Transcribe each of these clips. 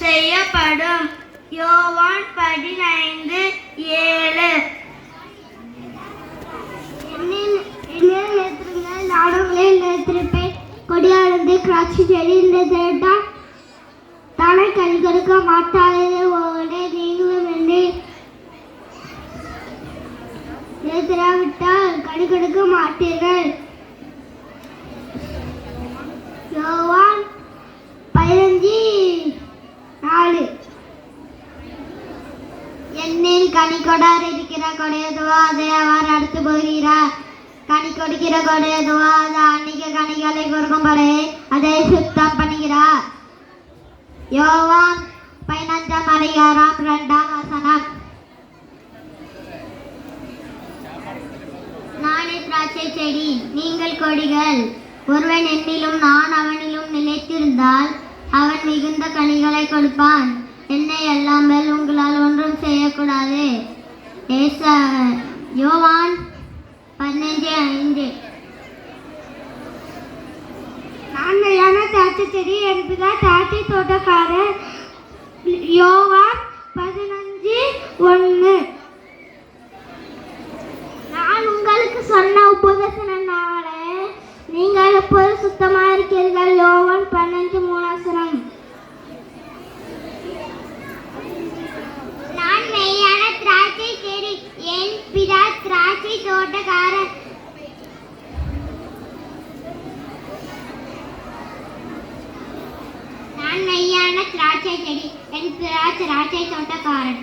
செய்யப்படும். யோவான் 15:7. நாடுகளில் நேற்றிருப்பேன் கொடியானது திராட்சை செடி இருந்தால் தானே கனி கொடுக்க மாட்டாதது போல நீங்களும் என்னை நேர்த்திராவிட்டால் கனி கொடுக்க மாட்டீர்கள். யோவான் 15:4. என்னில் கனி கொடார் இருக்கிற கொடையதுவோ அதை அவர் அடுத்து போகிறார். கனி கொடுக்கிற கொடையதுவோ அது அன்னைக்கு கனிகளை கொடுக்கும்படி அதை சுத்தம் பண்ணுகிறார். யோவான் 15:2. நானே திராட்சை செடி, நீங்கள் கொடிகள். ஒருவன் என்னிலும் நான் அவனிலும் நிலைத்திருந்தால் அவன் மிகுந்த கனிகளை கொடுப்பான். என்னை அல்லாமல் உங்களால் ஒன்றும் செய்யக்கூடாது. யோவான் 15:5. நான் மெய்யான திராட்சை செடி என்பதால் திராட்சை தோட்டக்காரர். யோவான் 15:1. நான் உங்களுக்கு சொன்ன உபதேசனாலே நீங்கள் எப்போது சுத்தமாக இருக்கிறீர்கள். யோவான் 15:3. நான் மெய்யான திராட்சை செடி, என் பிதா திராட்சை தோட்டக்காரர். நான் மெய்யான திராட்சை செடி, என் பிதா திராட்சை தோட்டக்காரன்.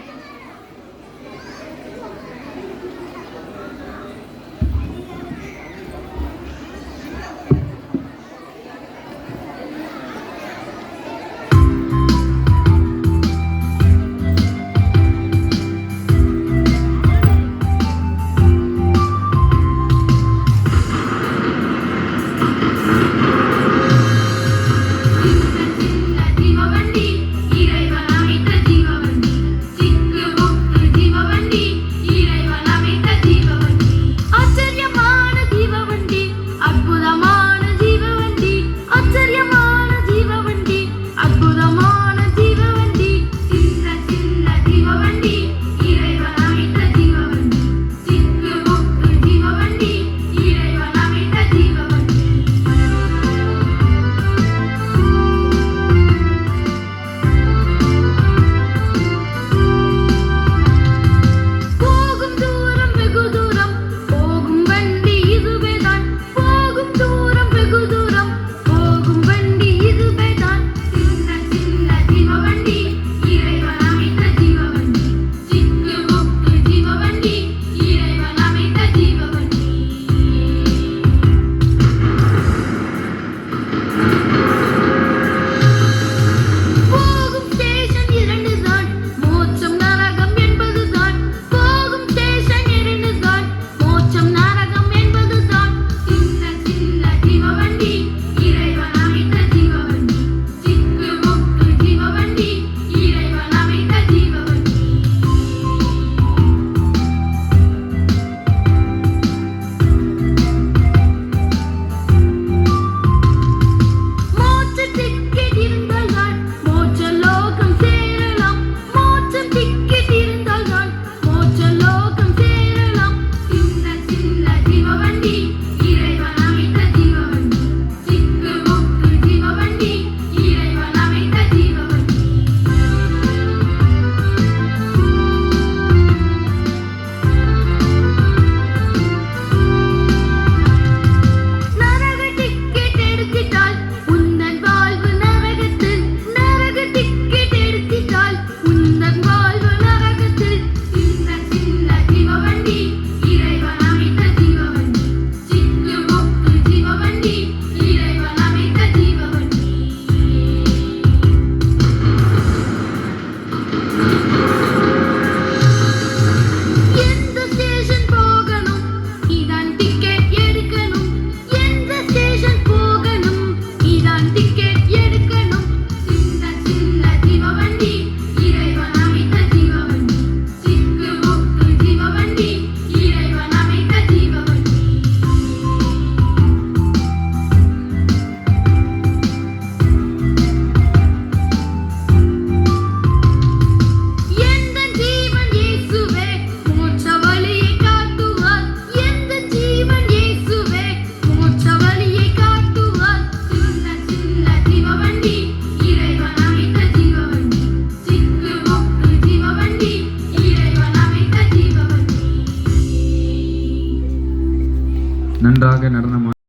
நன்றாக நடனம்